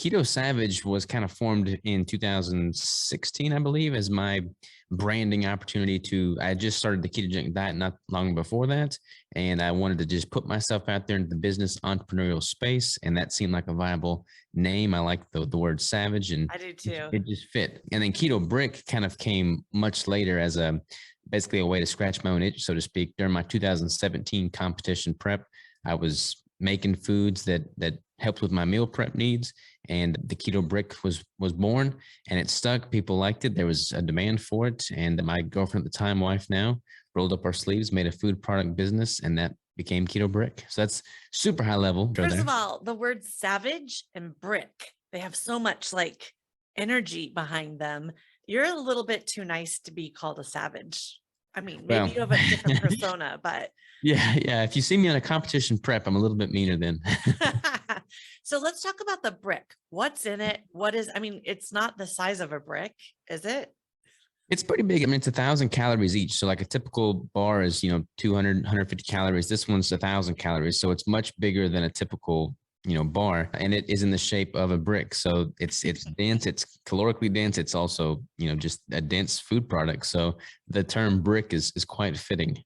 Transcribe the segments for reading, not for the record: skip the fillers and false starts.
Keto Savage was kind of formed in 2016, I believe, as my branding opportunity I just started the ketogenic diet not long before that. And I wanted to just put myself out there into the business entrepreneurial space. And that seemed like a viable name. I like the word savage, and I do too. it just fit. And then Keto Brick kind of came much later as basically a way to scratch my own itch, so to speak. During my 2017 competition prep, I was making foods that helped with my meal prep needs, and the Keto Brick was born, and it stuck. People liked it. There was a demand for it, and my girlfriend at the time, wife now, rolled up our sleeves, made a food product business, and that became Keto Brick. So that's super high level. First of all, the word savage and brick, they have so much like energy behind them. You're a little bit too nice to be called a savage. I mean, maybe you have a different persona, but yeah. If you see me on a competition prep, I'm a little bit meaner then. So let's talk about the brick. What's in it? It's not the size of a brick, is it? It's pretty big. I mean, it's 1,000 calories each. So like a typical bar is, 200, 150 calories. This one's 1,000 calories. So it's much bigger than a typical, bar, and it is in the shape of a brick. So it's dense, it's calorically dense. It's also, just a dense food product. So the term brick is quite fitting.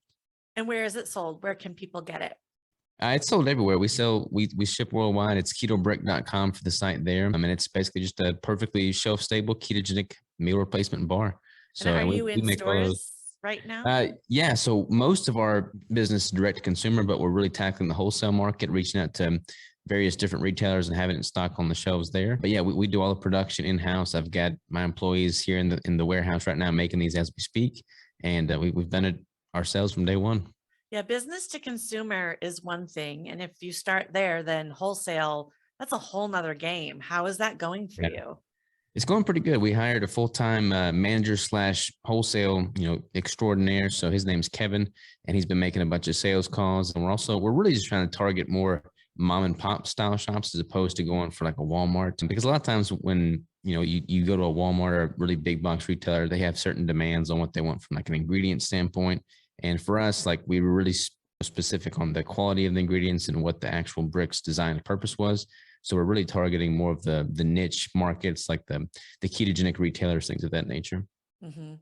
And where is it sold? Where can people get it? It's sold everywhere. We ship worldwide. It's ketobrick.com for the site there. I mean, it's basically just a perfectly shelf-stable ketogenic meal replacement bar. So and are you in stores right now? Yeah. So most of our business is direct to consumer, but we're really tackling the wholesale market, reaching out to various different retailers and having it in stock on the shelves there. But yeah, we do all the production in-house. I've got my employees here in the warehouse right now making these as we speak. And we've done it ourselves from day one. Yeah, business to consumer is one thing. And if you start there, then wholesale, that's a whole nother game. How is that going for you? It's going pretty good. We hired a full-time manager / wholesale, extraordinaire. So his name's Kevin, and he's been making a bunch of sales calls. And we're really just trying to target more mom and pop style shops as opposed to going for like a Walmart. Because a lot of times when, you go to a Walmart or a really big box retailer, they have certain demands on what they want from like an ingredient standpoint. And for us, like we were really specific on the quality of the ingredients and what the actual brick's design and purpose was. So we're really targeting more of the niche markets, like the ketogenic retailers, things of that nature. Mm-hmm.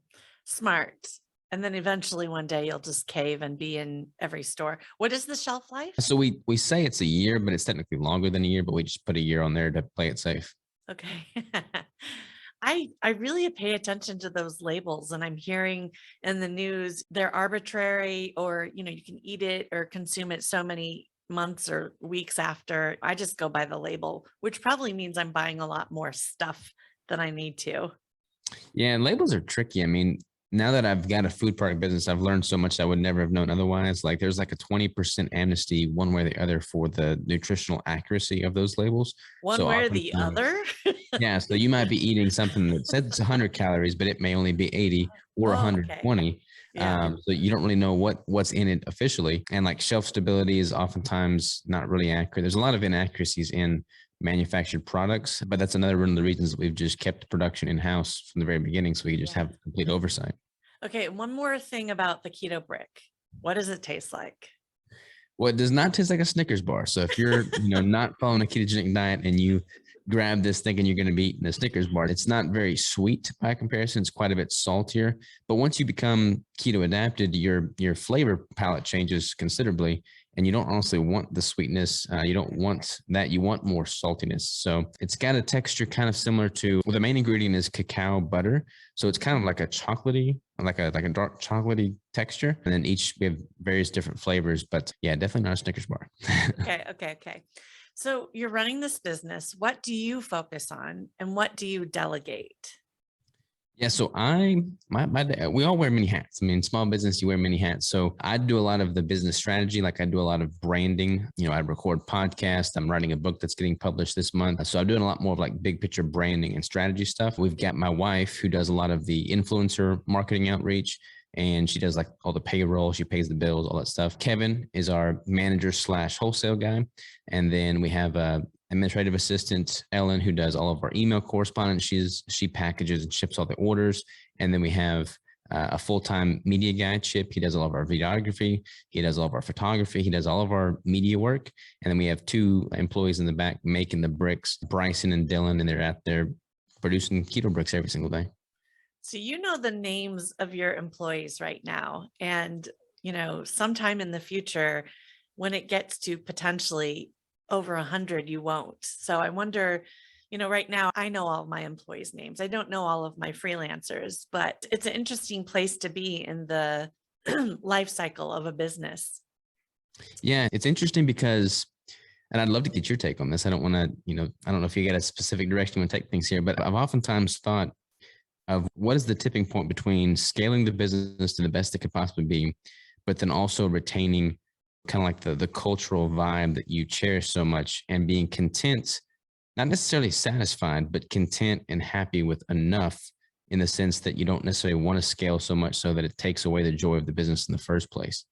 Smart. And then eventually one day you'll just cave and be in every store. What is the shelf life? So we say it's a year, but it's technically longer than a year, but we just put a year on there to play it safe. Okay. I really pay attention to those labels, and I'm hearing in the news they're arbitrary, or, you can eat it or consume it so many months or weeks after. I just go by the label, which probably means I'm buying a lot more stuff than I need to. Yeah, and labels are tricky. I mean, now that I've got a food product business, I've learned so much I would never have known otherwise. Like there's like a 20% amnesty one way or the other for the nutritional accuracy of those labels. One way or the other? Yeah. So you might be eating something that says it's 100 calories, but it may only be 80 or 120. Okay. Yeah. So you don't really know what's in it officially. And like shelf stability is oftentimes not really accurate. There's a lot of inaccuracies in manufactured products, but that's another one of the reasons that we've just kept production in-house from the very beginning, so we just have complete oversight. Okay, one more thing about the Keto Brick. What does it taste like? Well, it does not taste like a Snickers bar. So if you're not following a ketogenic diet and you grab this thinking you're going to be eating a Snickers bar, it's not very sweet by comparison. It's quite a bit saltier. But once you become keto adapted, your flavor palette changes considerably. And you don't honestly want the sweetness. You don't want that. You want more saltiness. So it's got a texture kind of similar to, well, the main ingredient is cacao butter. So it's kind of like a chocolatey, like a dark chocolatey texture. And then we have various different flavors, but yeah, definitely not a Snickers bar. Okay. So you're running this business. What do you focus on and what do you delegate? Yeah, so we all wear many hats. I mean, small business, you wear many hats. So I do a lot of the business strategy, like I do a lot of branding. I record podcasts. I'm writing a book that's getting published this month. So I'm doing a lot more of like big picture branding and strategy stuff. We've got my wife who does a lot of the influencer marketing outreach, and she does like all the payroll. She pays the bills, all that stuff. Kevin is our manager / wholesale guy. And then we have administrative assistant Ellen, who does all of our email correspondence. She packages and ships all the orders. And then we have a full-time media guy, Chip. He does all of our videography. He does all of our photography. He does all of our media work. And then we have 2 employees in the back making the bricks, Bryson and Dylan, and they're out there producing keto bricks every single day. So you know the names of your employees right now. And, sometime in the future, when it gets to potentially over 100, you won't. So I wonder, right now I know all of my employees' names. I don't know all of my freelancers, but it's an interesting place to be in the life cycle of a business. Yeah, it's interesting because, and I'd love to get your take on this. I don't want to, I don't know if you got a specific direction you want to take things here, but I've oftentimes thought of what is the tipping point between scaling the business to the best it could possibly be, but then also retaining kind of like the cultural vibe that you cherish so much and being content, not necessarily satisfied, but content and happy with enough in the sense that you don't necessarily want to scale so much so that it takes away the joy of the business in the first place.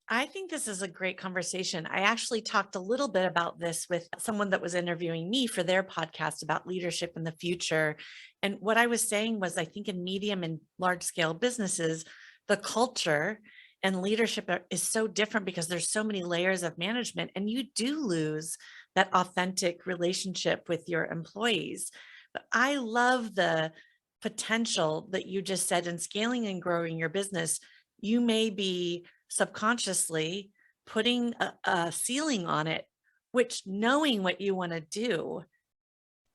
I think this is a great conversation. I actually talked a little bit about this with someone that was interviewing me for their podcast about leadership in the future. And what I was saying was, I think in medium and large scale businesses, the culture and leadership is so different because there's so many layers of management, and you do lose that authentic relationship with your employees. But I love the potential that you just said in scaling and growing your business. You may be subconsciously putting a ceiling on it, which, knowing what you want to do,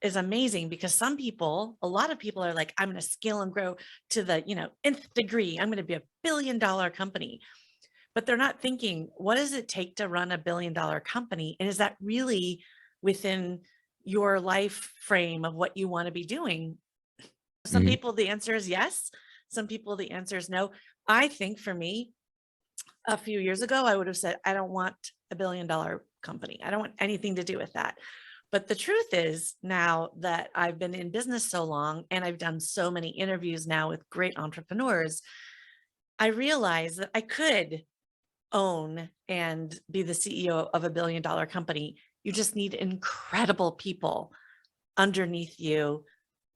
is amazing, because a lot of people are like, I'm going to scale and grow to the, nth degree. I'm going to be $1 billion company, but they're not thinking, what does it take to run $1 billion company? And is that really within your life frame of what you want to be doing? Some people, the answer is yes. Some people, the answer is no. I think for me, a few years ago, I would have said, I don't want $1 billion company. I don't want anything to do with that. But the truth is, now that I've been in business so long and I've done so many interviews now with great entrepreneurs, I realize that I could own and be the CEO of $1 billion company. You just need incredible people underneath you,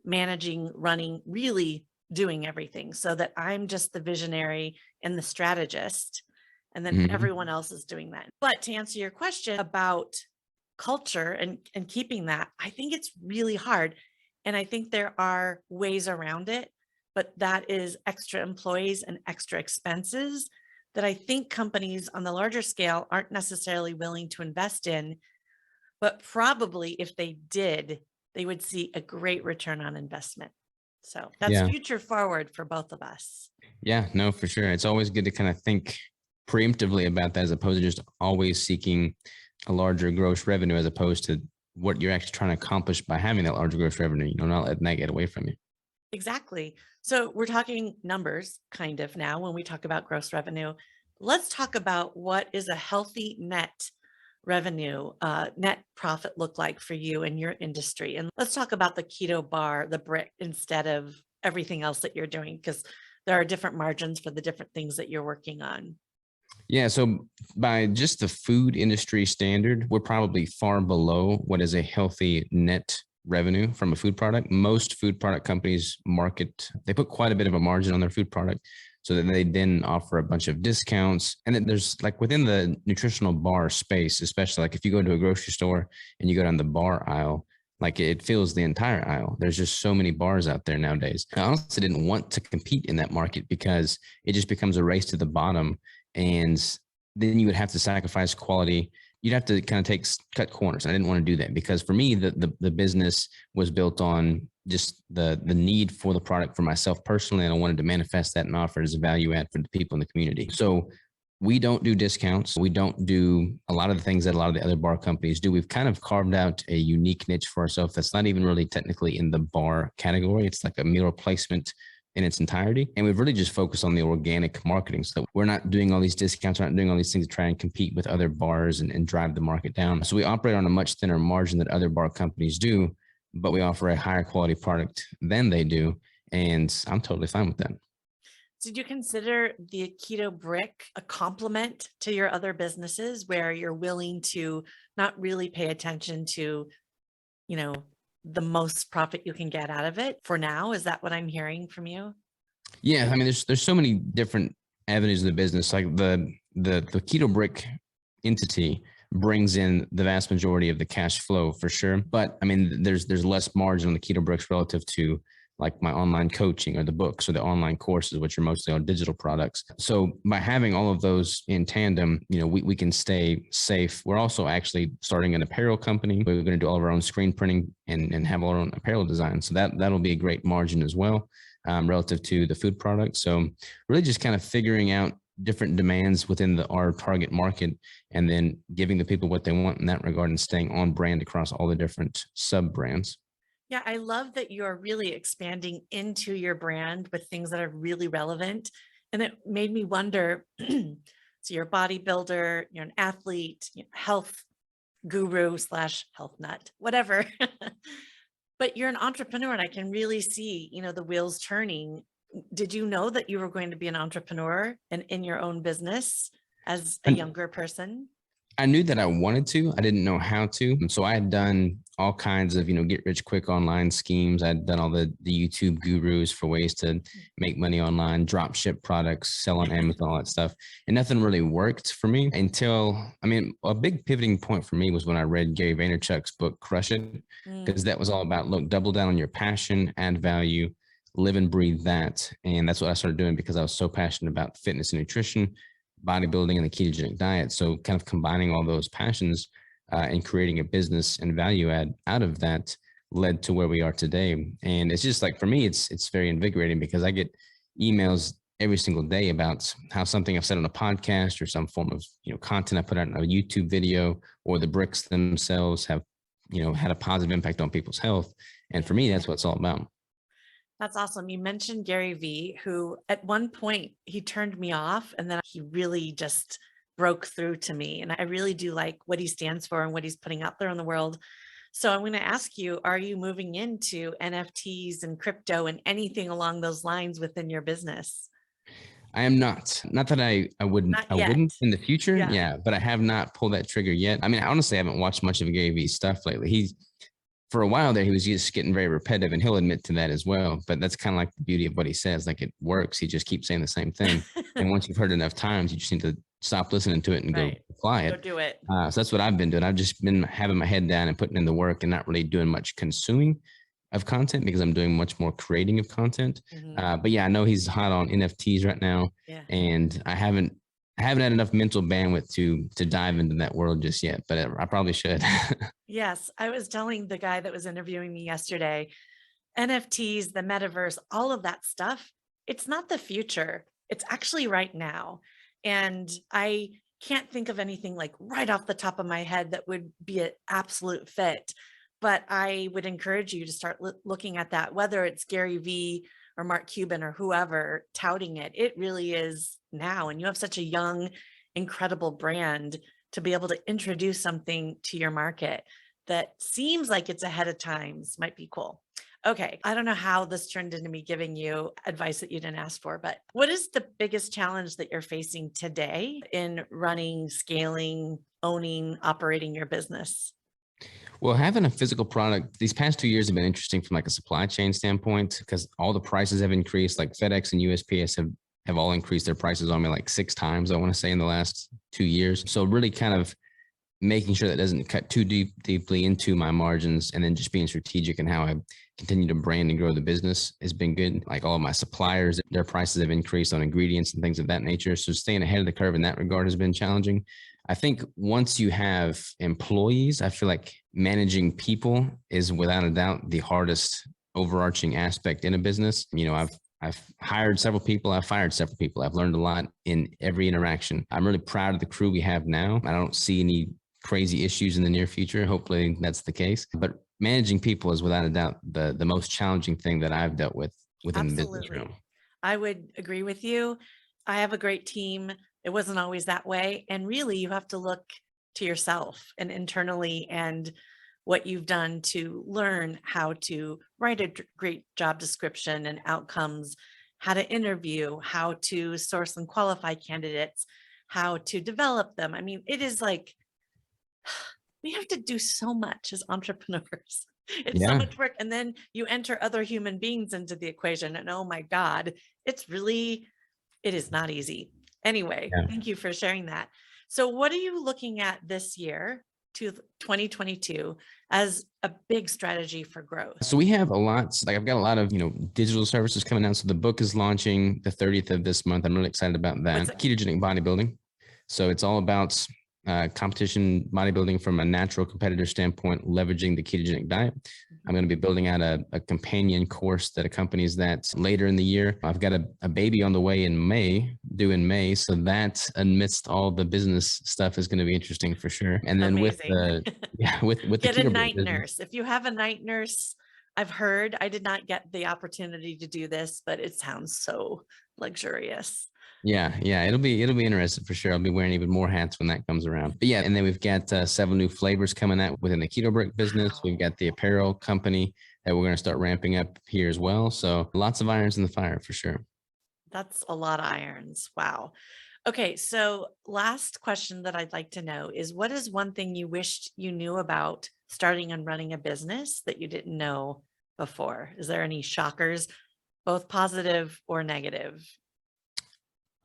managing, running, really doing everything, so that I'm just the visionary and the strategist, and then everyone else is doing that. But to answer your question about culture and keeping that, I think it's really hard. And I think there are ways around it, but that is extra employees and extra expenses that I think companies on the larger scale aren't necessarily willing to invest in. But probably if they did, they would see a great return on investment. So that's Yeah. future forward for both of us. Yeah, no, for sure. It's always good to kind of think preemptively about that, as opposed to just always seeking a larger gross revenue, as opposed to what you're actually trying to accomplish by having that larger gross revenue, not letting that get away from you. Exactly. So we're talking numbers kind of now when we talk about gross revenue. Let's talk about what is a healthy net revenue, net profit look like for you and your industry. And let's talk about the keto bar, the brick, instead of everything else that you're doing, because there are different margins for the different things that you're working on. Yeah. So by just the food industry standard, we're probably far below what is a healthy net revenue from a food product. Most food product companies they put quite a bit of a margin on their food product, so that they then offer a bunch of discounts. And then there's, like, within the nutritional bar space, especially, like if you go to a grocery store and you go down the bar aisle, like it fills the entire aisle. There's just so many bars out there nowadays. I honestly didn't want to compete in that market because it just becomes a race to the bottom. And then you would have to sacrifice quality. You'd have to kind of cut corners. I didn't want to do that, because for me, the business was built on just the need for the product for myself personally. And I wanted to manifest that and offer it as a value add for the people in the community. So we don't do discounts. We don't do a lot of the things that a lot of the other bar companies do. We've kind of carved out a unique niche for ourselves that's not even really technically in the bar category. It's like a meal replacement in its entirety. And we've really just focused on the organic marketing. So we're not doing all these discounts, we're not doing all these things to try and compete with other bars and drive the market down. So we operate on a much thinner margin than other bar companies do, but we offer a higher quality product than they do. And I'm totally fine with that. Did you consider the Keto Brick a complement to your other businesses, where you're willing to not really pay attention to, the most profit you can get out of it for now? Is that what I'm hearing from you? Yeah, I mean, there's so many different avenues of the business. Like the Keto Brick entity brings in the vast majority of the cash flow for sure. But I mean, there's less margin on the Keto Bricks relative to like my online coaching or the books or the online courses, which are mostly on digital products. So by having all of those in tandem, we can stay safe. We're also actually starting an apparel company. We're going to do all of our own screen printing and have our own apparel design. So that'll be a great margin as well, relative to the food product. So really just kind of figuring out different demands within our target market and then giving the people what they want in that regard and staying on brand across all the different sub brands. Yeah, I love that you're really expanding into your brand with things that are really relevant. And it made me wonder, so you're a bodybuilder, you're an athlete, health guru slash health nut, whatever. But you're an entrepreneur and I can really see, the wheels turning. Did you know that you were going to be an entrepreneur and in your own business as a And younger person? I knew that I wanted to. I didn't know how to. And so I had done all kinds of, get rich quick online schemes. I'd done all the YouTube gurus for ways to make money online, drop ship products, sell on Amazon, all that stuff. And nothing really worked for me until, I mean, a big pivoting point for me was when I read Gary Vaynerchuk's book, Crush It, because Mm. that was all about, look, double down on your passion, add value, live and breathe that. And that's what I started doing because I was so passionate about fitness and nutrition, bodybuilding, and the ketogenic diet. So kind of combining all those passions and creating a business and value add out of that led to where we are today. And it's just like, for me, it's very invigorating because I get emails every single day about how something I've said on a podcast or some form of content I put out in a YouTube video or the bricks themselves have had a positive impact on people's health. And for me, that's what it's all about. That's awesome. You mentioned Gary Vee, who at one point he turned me off and then he really just broke through to me. And I really do like what he stands for and what he's putting out there in the world. So I'm going to ask you, are you moving into NFTs and crypto and anything along those lines within your business? I am not. Not that I wouldn't. Not I yet. wouldn't in the future. Yeah. Yeah, but I have not pulled that trigger yet. I mean, I honestly haven't watched much of Gary Vee's stuff lately. He's for a while there, he was just getting very repetitive, and he'll admit to that as well. But that's kind of like the beauty of what he says. Like, it works. He just keeps saying the same thing, and once you've heard it enough times, you just need to stop listening to it and go Right. apply Go it. do it. So that's what I've been doing. I've just been having my head down and putting in the work and not really doing much consuming of content because I'm doing much more creating of content. Mhm. But yeah, I know he's hot on NFTs right now, Yeah. and I haven't had enough mental bandwidth to dive into that world just yet, but I probably should. Yes. I was telling the guy that was interviewing me yesterday, NFTs, the metaverse, all of that stuff, it's not the future. It's actually right now. And I can't think of anything like right off the top of my head that would be an absolute fit. But I would encourage you to start looking at that, whether it's Gary Vee or Mark Cuban or whoever touting it. It really is now. And you have such a young, incredible brand to be able to introduce something to your market that seems like it's ahead of times might be cool. Okay, I don't know how this turned into me giving you advice that you didn't ask for, but what is the biggest challenge that you're facing today in running, scaling, owning, operating your business? Well, having a physical product these past 2 years have been interesting from like a supply chain standpoint because all the prices have increased. Like FedEx and USPS have all increased their prices on me like 6 times, I want to say, in the last 2 years. So really kind of making sure that doesn't cut too deeply into my margins, and then just being strategic in how I continue to brand and grow the business has been good. Like all of my suppliers, their prices have increased on ingredients and things of that nature. So staying ahead of the curve in that regard has been challenging. I think once you have employees, I feel like managing people is without a doubt the hardest overarching aspect in a business. I've hired several people. I've fired several people. I've learned a lot in every interaction. I'm really proud of the crew we have now. I don't see any crazy issues in the near future. Hopefully that's the case. But managing people is without a doubt the most challenging thing that I've dealt with within the business Absolutely. realm. I would agree with you. I have a great team. It wasn't always that way. And really, you have to look to yourself and internally and what you've done to learn how to write a great job description and outcomes, how to interview, how to source and qualify candidates, how to develop them. I mean, it is like we have to do so much as entrepreneurs. It's so Yeah. much work. And then you enter other human beings into the equation. And oh my God, it is not easy. Anyway, Yeah. thank you for sharing that. So what are you looking at this year to 2022 as a big strategy for growth? So we have a lot, like I've got a lot of, digital services coming out. So the book is launching the 30th of this month. I'm really excited about that. Ketogenic bodybuilding. So it's all about competition bodybuilding from a natural competitor standpoint, leveraging the ketogenic diet. I'm going to be building out a companion course that accompanies that later in the year. I've got a baby on the way due in May. So that amidst all the business stuff is going to be interesting for sure. And then Amazing. with the Get a Keto Brick night business. nurse. If you have a night nurse, I've heard, I did not get the opportunity to do this, but it sounds so luxurious. Yeah, it'll be interesting for sure. I'll be wearing even more hats when that comes around. But yeah, and then we've got several new flavors coming out within the Keto Brick business. Wow. We've got the apparel company that we're going to start ramping up here as well. So lots of irons in the fire for sure. That's a lot of irons. Wow. Okay, so last question that I'd like to know is, what is one thing you wished you knew about starting and running a business that you didn't know before? Is there any shockers, both positive or negative?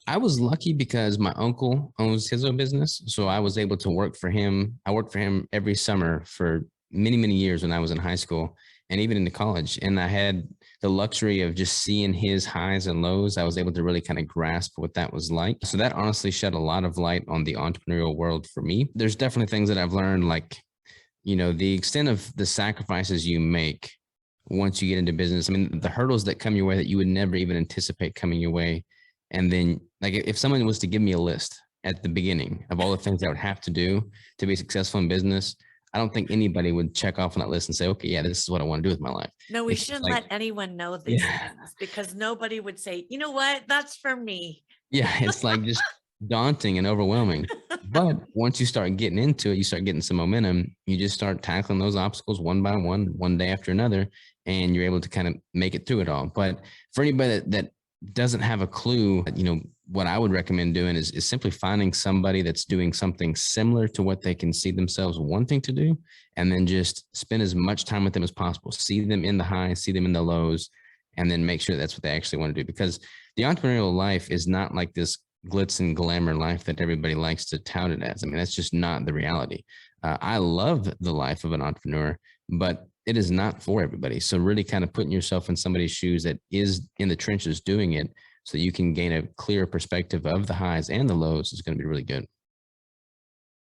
I was lucky because my uncle owns his own business. So I was able to work for him. I worked for him every summer for many, many years when I was in high school and even into college. And I had the luxury of just seeing his highs and lows. I was able to really kind of grasp what that was like. So that honestly shed a lot of light on the entrepreneurial world for me. There's definitely things that I've learned, like, the extent of the sacrifices you make once you get into business. I mean, the hurdles that come your way that you would never even anticipate coming your way. And then, like, if someone was to give me a list at the beginning of all the things I would have to do to be successful in business, I don't think anybody would check off on that list and say, okay, yeah, this is what I want to do with my life. No, we It's just shouldn't like, let anyone know these things, because nobody would say, you know what, that's for me. yeah, it's like just daunting and overwhelming. But once you start getting into it, you start getting some momentum, you just start tackling those obstacles one by one day after another, and you're able to kind of make it through it all. But for anybody that doesn't have a clue, what I would recommend doing is simply finding somebody that's doing something similar to what they can see themselves wanting to do, and then just spend as much time with them as possible. See them in the highs, see them in the lows, and then make sure that's what they actually want to do. Because the entrepreneurial life is not like this glitz and glamour life that everybody likes to tout it as. I mean, that's just not the reality. I love the life of an entrepreneur, but it is not for everybody. So really kind of putting yourself in somebody's shoes that is in the trenches doing it, so that you can gain a clear perspective of the highs and the lows, is going to be really good.